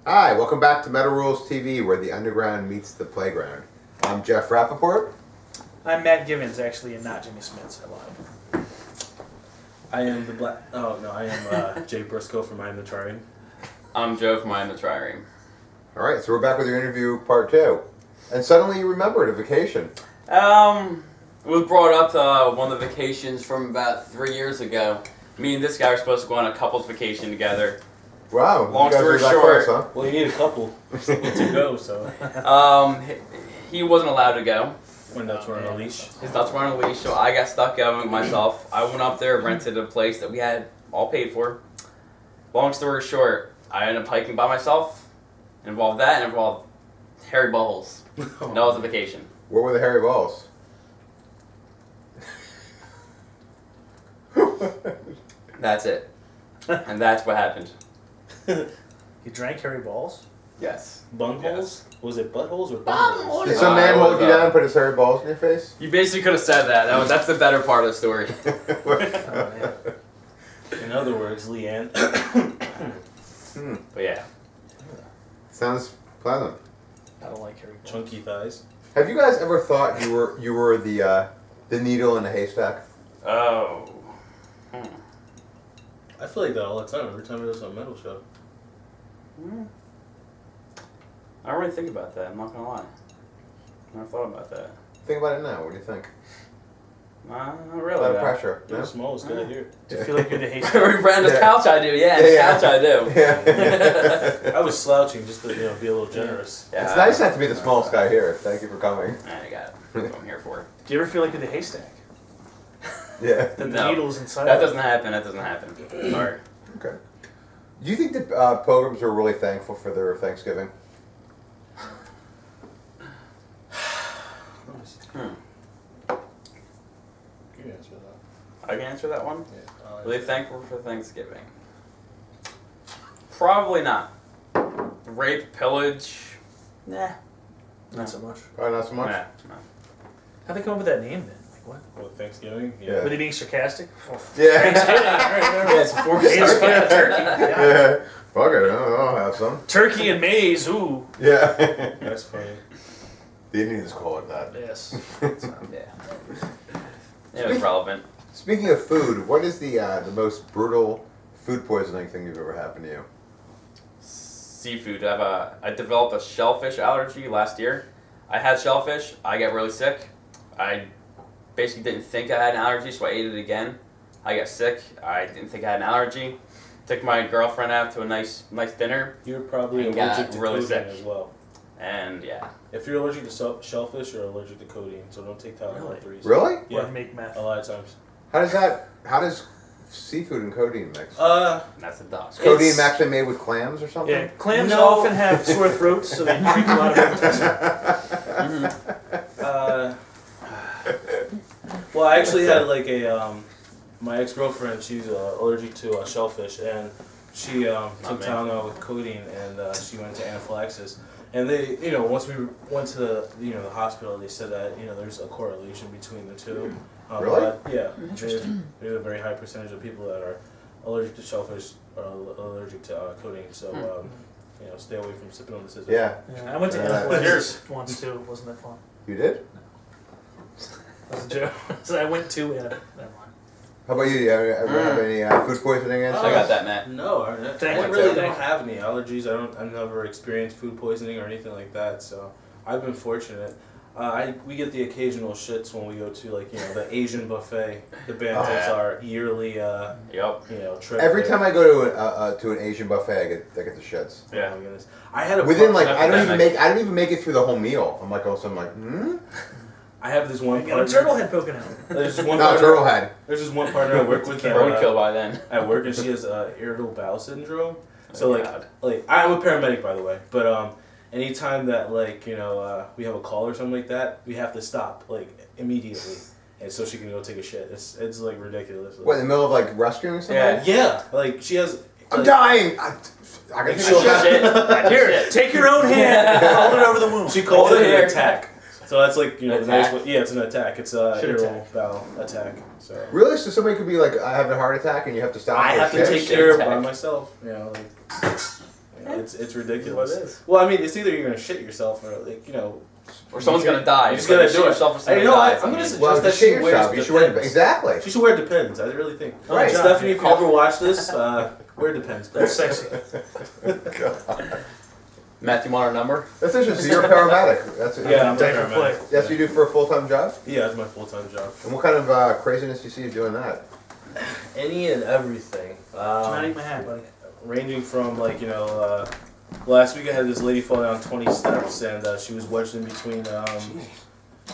Hi, welcome back to Metal Rules TV, where the underground meets the playground. I'm Jeff Rappaport. I'm Matt Givens, actually, and not Jimmy Smits. I lied. I am the black. Oh no, I am Jay Briscoe from I Am the Trireme. I'm Joe from I AM THE TRIREME. All right, so we're back with your interview part 2. And suddenly you remembered a vacation. It was brought up to one of the vacations from about 3 years ago. Me and this guy were supposed to go on a couple's vacation together. Wow, Long you guys story were that short. close, huh? Well, you need a couple to go, so He wasn't allowed to go. when nuts were on a leash. His nuts were on a leash, so I got stuck going myself. I went up there, rented a place that we had all paid for. Long story short, I ended up hiking by myself. Involved that and involved hairy buttholes. That was a vacation. What were the hairy balls? That's it. And that's what happened. You drank hairy balls? Yes. Bungholes? Yes. Was it buttholes or bungholes? Did some man hold you down and put his hairy balls in your face? You basically could have said that. That's the better part of the story. Oh, man. In other words, Leanne. But yeah. Sounds pleasant. I don't like hairy balls. Chunky thighs. Have you guys ever thought you were the needle in the haystack? Oh. I feel like that all the time. Every time I go to a metal show. I don't really think about that. I'm not gonna lie. Never thought about that. Think about it now. What do you think? Not A really. lot of no. pressure. You're No? small, it's good here. Do you feel like you're the haystack? On the Yeah. couch I do, yeah. On the couch I do. Yeah. I was slouching just to be a little generous. Yeah. It's nice not to be the smallest guy here. Thank you for coming. I got it. That's what I'm here for. Do you ever feel like you're the haystack? Yeah. That the No. needle's inside That of it? doesn't happen. That doesn't happen. Sorry. Okay. Do you think that pilgrims are really thankful for their Thanksgiving? You can answer that. I can answer that one. Yeah. Really thankful for Thanksgiving? Probably not. Rape, pillage. Nah. Not so much. Probably not so much. Nah. No. How'd they come up with that name then? Like what? Well, Thanksgiving? Yeah. Were they being sarcastic? Yeah. Thanksgiving. All right, all right. Yes, before we Hey, it's start. fucking turkey. Yeah. Yeah. Fuck it. I'll have some. Turkey and maize. Ooh. Yeah. That's funny. The Indians call it that. Yes. Yeah. It was relevant. Speaking of food, what is the most brutal food poisoning thing you've ever happened to you? Seafood. I developed a shellfish allergy last year. I had shellfish. I got really sick. I basically didn't think I had an allergy, so I ate it again. I got sick. I didn't think I had an allergy. Took my girlfriend out to a nice dinner, You're probably And got allergic to really codeine sick. as well. and yeah. If you're allergic to shellfish, you're allergic to codeine, so don't take Tylenol Really? 3s. Really? Yeah, Or make meth. a lot of times. How does seafood and codeine mix? And that's a dog. Is codeine it's- actually made with clams or something? Yeah, clams No. often have sore throats, so they drink a lot of intestine. Well, I actually had like my ex-girlfriend. She's allergic to shellfish, and she took me. Tylenol with codeine, and she went to anaphylaxis. And they, once we went to the hospital, they said that there's a correlation between the two. Really? But, yeah. Interesting. There's a very high percentage of people that are allergic to shellfish or allergic to codeine. So stay away from sipping on the scissors. Yeah. Yeah, I went to Yeah. anaphylaxis once too. It wasn't that fun. You did? That was a joke. So I went to never mind. How about you? Do you ever have any food poisoning? I got that, Matt. No, I Thank you. really Thank don't you. have any allergies. I've never experienced food poisoning or anything like that. So I've been fortunate. We get the occasional shits when we go to the Asian buffet. The band Oh, takes yeah. our yearly Yep. trip. Every there. time I go to an Asian buffet, I get the shits. Oh Yeah. my goodness. I had a Within part- I don't epidemic. even make it through the whole meal. I'm like, also, I'm like, I have this one You got a partner. turtle head poking out. There's this one not a partner. turtle head. There's this one partner I work with Roadkill by then. at work, and she has irritable bowel syndrome. Oh, So God. I'm a paramedic, by the way, but anytime that we have a call or something like that, we have to stop immediately, and so she can go take a shit. It's like ridiculous. What, in the middle of rescuing somebody? Yeah. Yeah, she has. I'm dying! I can She'll take a have- shit. Shit. Here, Shit. take your own hand, hold it over the wound. She calls Hold it it an here. attack. So that's the nice Attack? way. Yeah, it's an attack. It's a Shit irritable attack. bowel attack. So Really? So somebody could be like, I have a heart attack and you have to stop I for have to shit? take Shit care of it by attack. myself. You know, it's ridiculous. What it is. Well, I mean, it's either you're gonna shit yourself or like Or someone's gonna die. You just gotta do it. Yourself or Hey, somebody you know what? dies. I'm gonna I mean, suggest Well, that just she shit wears yourself. You should wear Depends. exactly. She should wear Depends. I really think. Right. Stephanie, if you ever watch this, wear Depends. That's sexy. Matt, you want our number? That's interesting. So you're a paramedic. That's Yeah, I'm a Take a paramedic. play. That's what you do for a full-time job. Yeah, it's my full-time job. And what kind of craziness do you see you doing that? Any and everything. Not eat my hat, buddy. Ranging from like last week I had this lady fall down 20 steps and she was wedged in between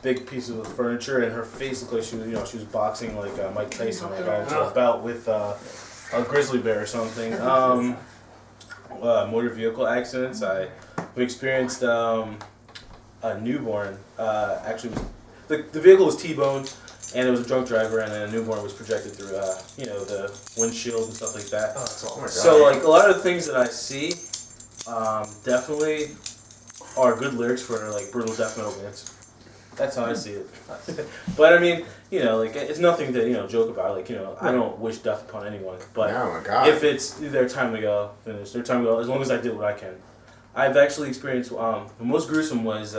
big pieces of furniture and her face looked like she was boxing like Mike Tyson. Like got into a bout with a grizzly bear or something. Motor vehicle accidents. We experienced a newborn. Actually, the vehicle was T-boned. And it was a drunk driver, and then a newborn was projected through, the windshield and stuff like that. Oh, that's all. Oh my God. So, like, a lot of the things that I see, definitely are good lyrics for, like, brutal death metal bands. That's how I see it. But, I mean, like, it's nothing to, joke about. Like, I don't wish death upon anyone. But Oh my God. if it's their time to go, then it's their time to go, as long as I did what I can. I've actually experienced, the most gruesome was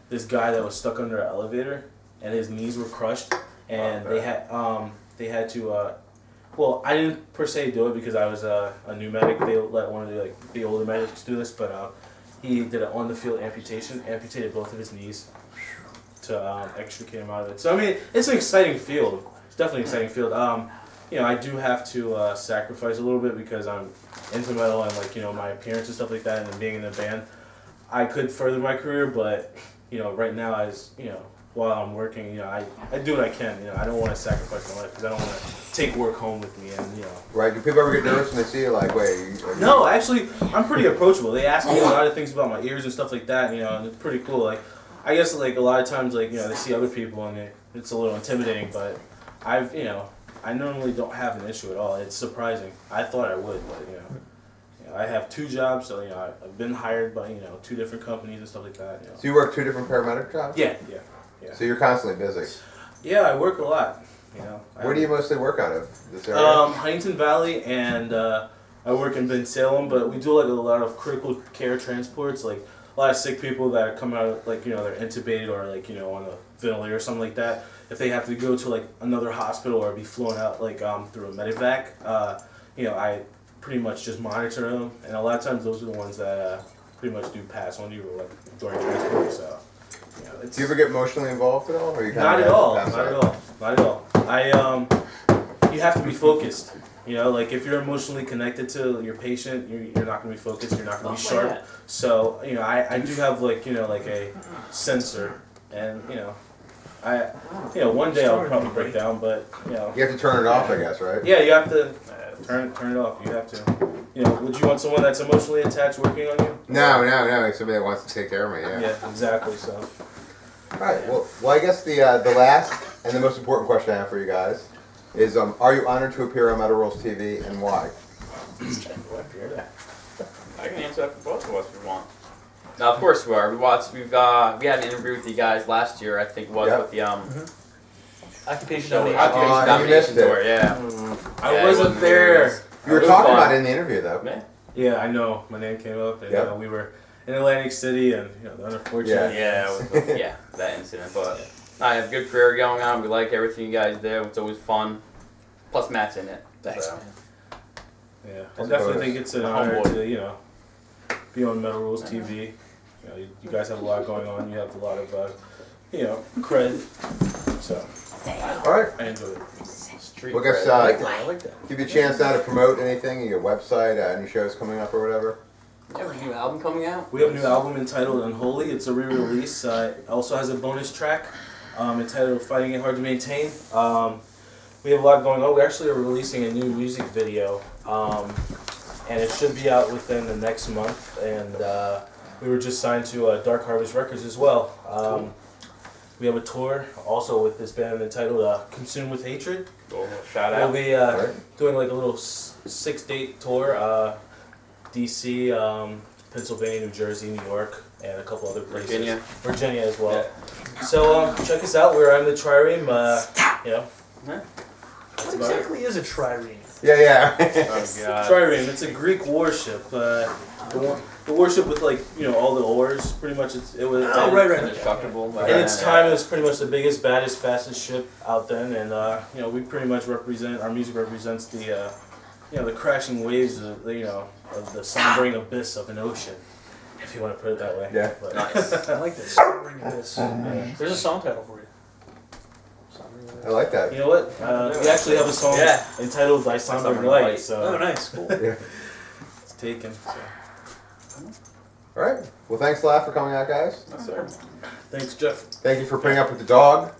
this guy that was stuck under an elevator. And his knees were crushed, and they had to. Well, I didn't per se do it because I was a new medic. They let one of the older medics do this, but he did an on the field amputation, amputated both of his knees to extricate him out of it. So I mean, it's an exciting field. It's definitely an exciting field. I do have to sacrifice a little bit because I'm into metal and my appearance and stuff like that, and then being in the band, I could further my career, but right now while I'm working, I do what I can. I don't want to sacrifice my life because I don't want to take work home with me. And Right? Do people ever get nervous when they see you? Like, wait. No, actually, I'm pretty approachable. They ask me a lot of things about my ears and stuff like that. And it's pretty cool. Like, I guess a lot of times they see other people and it's a little intimidating. But I normally don't have an issue at all. It's surprising. I thought I would, but I have 2 jobs, so I've been hired by 2 different companies and stuff like that. So you work 2 different paramedic jobs? Yeah. So you're constantly busy. Yeah, I work a lot. Where do you mostly work out of? This area? Huntington Valley, and I work in Ben Salem, but we do a lot of critical care transports, like a lot of sick people that come out, they're intubated or on a ventilator or something like that. If they have to go to another hospital or be flown out through a medevac, I pretty much just monitor them, and a lot of times those are the ones that pretty much do pass on you during transport. So. Do you ever get emotionally involved at all? Or you Not at all. You have to be focused. If you're emotionally connected to your patient, you're not going to be focused. You're not going to be sharp. So I do have a sensor, and one day I'll probably break down, but You have to turn it off, I guess, right? yeah, you have to turn it off. You have to. Would you want someone that's emotionally attached working on you? No. Somebody that wants to take care of me, yeah. Yeah, exactly. So. All right. Well, I guess the last and the most important question I have for you guys is, are you honored to appear on Metal Rules TV, and why? I can answer that for both of us if you want. Now, of course we are. We had an interview with you guys last year. I think was Yep. with the Occupation show, domination. Occupation you Domination missed it. Tour. Yeah. I Yeah, it wasn't there. You were It was talking fun. about it in the interview, though. Man. Yeah, I know. My name came up, and Yep. we were in Atlantic City, and the unfortunate. Yeah, it was, yeah, that incident. But I have a good career going on. We like everything you guys do. It's always fun. Plus, Matt's in it. Thanks, So. man. Yeah, I Suppose. definitely think it's an honor Homeboy. to be on Metal Rules TV. You guys have a lot going on. You have a lot of cred. So All right. I enjoy it. Street Well, I guess, cred. I like that. give you a chance now to promote anything, your website, any shows coming up or whatever. You have a new album coming out? We have a new album entitled Unholy. It's a re-release. It also has a bonus track entitled Fighting It Hard to Maintain. We have a lot going on. We actually are releasing a new music video, and it should be out within the next month. And we were just signed to Dark Harvest Records as well. We have a tour also with this band entitled Consumed with Hatred. Cool. Shout We'll out. be Right. doing like a little 6-date tour, DC, Pennsylvania, New Jersey, New York, and a couple other places. Virginia as well. So check us out. We're I Am the Trireme. Yeah. That's What exactly is a trireme? Yeah. Oh god. Trireme. It's a Greek warship. The warship with all the oars. Pretty much, it was. Oh, right. Indestructible. In its time, it was pretty much the biggest, baddest, fastest ship out then, and we pretty much represent. Our music represents the the crashing waves of of the sombering abyss of an ocean, if you want to put it that way. Yeah. But, Nice. I like this. Bring this. There's a song title for you. I like that. you know what? We actually have a song entitled "Thy Sombering Light," so Oh, nice. Cool. Yeah. it's taken. So. All right. Well, thanks a lot for coming out, guys. Yes, sir. Thanks, Jeff. Thank you for putting up with the dog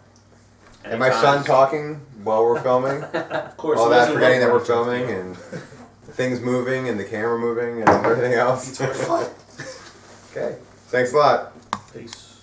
and my son Anytime. talking while we're filming. Of course. All it that, wasn't forgetting that one we're project, filming yeah. and things moving and the camera moving and everything else. Okay. Thanks a lot. Peace.